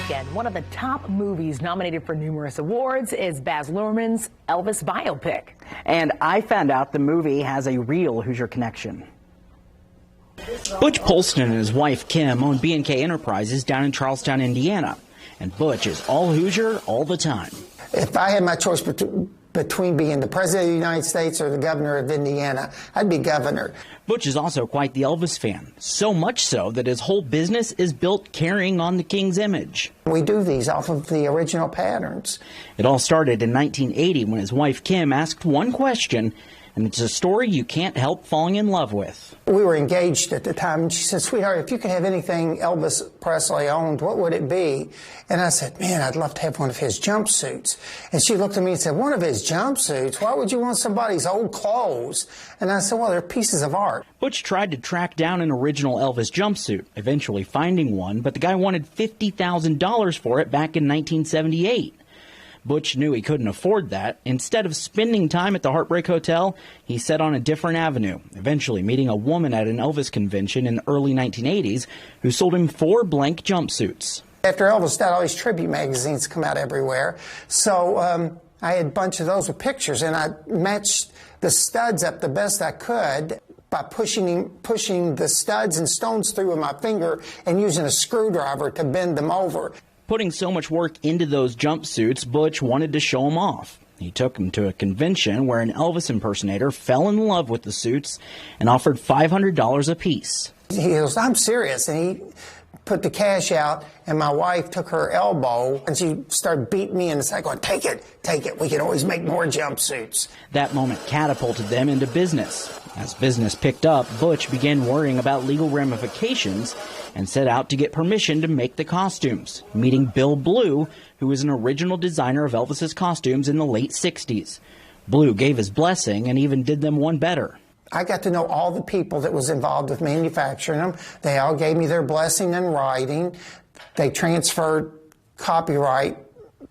weekend, one of the top movies nominated for numerous awards is Baz Luhrmann's Elvis biopic. And I found out the movie has a real Hoosier connection. Butch Polston and his wife Kim own B&K Enterprises down in Charlestown, Indiana. And Butch is all Hoosier all the time. If I had my choice between being the President of the United States or the Governor of Indiana, I'd be Governor. Butch is also quite the Elvis fan, so much so that his whole business is built carrying on the King's image. We do these off of the original patterns. It all started in 1980 when his wife Kim asked one question, and it's a story you can't help falling in love with. We were engaged at the time, and she said, "Sweetheart, if you could have anything Elvis Presley owned, what would it be?" And I said, "Man, I'd love to have one of his jumpsuits." And she looked at me and said, "One of his jumpsuits? Why would you want somebody's old clothes?" And I said, "Well, they're pieces of art." Butch tried to track down an original Elvis jumpsuit, eventually finding one, but the guy wanted $50,000 for it back in 1978. Butch knew he couldn't afford that. Instead of spending time at the Heartbreak Hotel, he set on a different avenue, eventually meeting a woman at an Elvis convention in the early 1980s who sold him 4 blank jumpsuits. After Elvis died, all these tribute magazines come out everywhere. So I had a bunch of those with pictures, and I matched the studs up the best I could by pushing the studs and stones through with my finger and using a screwdriver to bend them over. Putting so much work into those jumpsuits, Butch wanted to show them off. He took them to a convention where an Elvis impersonator fell in love with the suits and offered $500 apiece. He goes, "I'm serious," and he put the cash out, and my wife took her elbow, and she started beating me in the side, going, take it, we can always make more jumpsuits." That moment catapulted them into business. As business picked up, Butch began worrying about legal ramifications and set out to get permission to make the costumes, meeting Bill Blue, who was an original designer of Elvis's costumes in the late 60s. Blue gave his blessing and even did them one better. I got to know all the people that was involved with manufacturing them. They all gave me their blessing in writing. They transferred copyright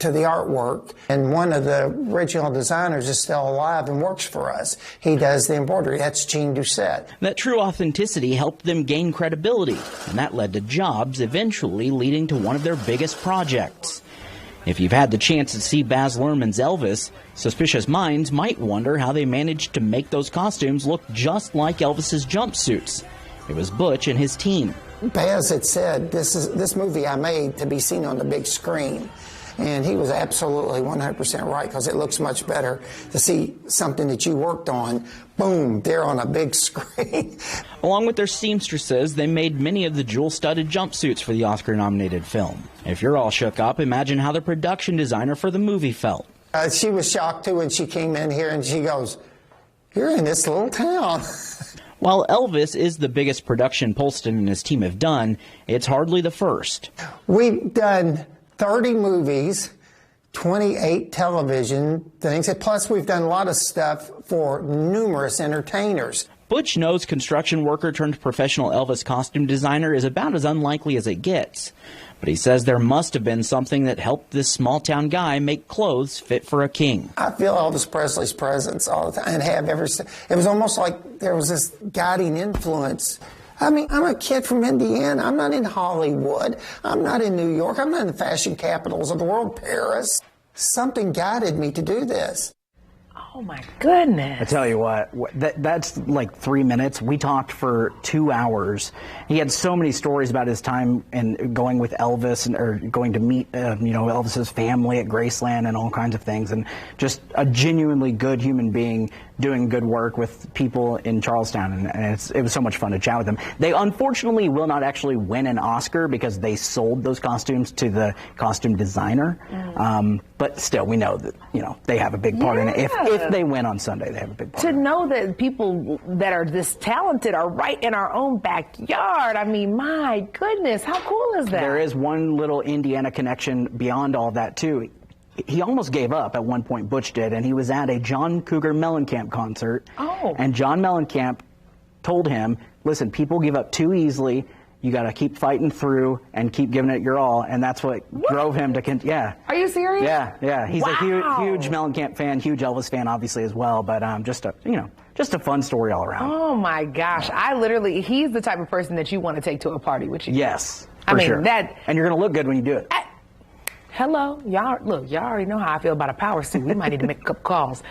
to the artwork, and one of the original designers is still alive and works for us. He does the embroidery. That's Gene Doucette. That true authenticity helped them gain credibility, and that led to jobs, eventually leading to one of their biggest projects. If you've had the chance to see Baz Luhrmann's Elvis, suspicious minds might wonder how they managed to make those costumes look just like Elvis's jumpsuits. It was Butch and his team. Baz had said, this movie I made to be seen on the big screen. And he was absolutely 100% right, because it looks much better to see something that you worked on, boom, there on a big screen. Along with their seamstresses, they made many of the jewel-studded jumpsuits for the Oscar-nominated film. If you're all shook up, imagine how the production designer for the movie felt. She was shocked, too, when she came in here, and she goes, "You're in this little town." While Elvis is the biggest production Polston and his team have done, it's hardly the first. We've done 30 movies, 28 television things, plus we've done a lot of stuff for numerous entertainers. Butch knows construction worker turned professional Elvis costume designer is about as unlikely as it gets. But he says there must have been something that helped this small-town guy make clothes fit for a king. I feel Elvis Presley's presence all the time, and have ever since. It was almost like there was this guiding influence. I mean, I'm a kid from Indiana. I'm not in Hollywood. I'm not in New York. I'm not in the fashion capitals of the world, Paris. Something guided me to do this. Oh, my goodness. I tell you what, that's like 3 minutes. We talked for 2 hours. He had so many stories about his time and going with Elvis, or going to meet, Elvis's family at Graceland and all kinds of things. And just a genuinely good human being doing good work with people in Charlestown. And it was so much fun to chat with him. They unfortunately will not actually win an Oscar because they sold those costumes to the costume designer. But still, we know that, they have a big part in it. If they win on Sunday, they have a big part. To know that people that are this talented are right in our own backyard. I mean, my goodness, how cool is that? There is one little Indiana connection beyond all that, too. He almost gave up at one point, Butch did, and he was at a John Cougar Mellencamp concert. Oh. And John Mellencamp told him, listen, people give up too easily. You got to keep fighting through and keep giving it your all, and that's what drove him to, yeah. Are you serious? Yeah. He's a huge Mellencamp fan, huge Elvis fan, obviously, as well, but just a fun story all around. Oh, my gosh. He's the type of person that you want to take to a party with you. Yes, for sure. And you're going to look good when you do it. Hello, y'all. Look, y'all already know how I feel about a power suit. We might need to make a couple calls.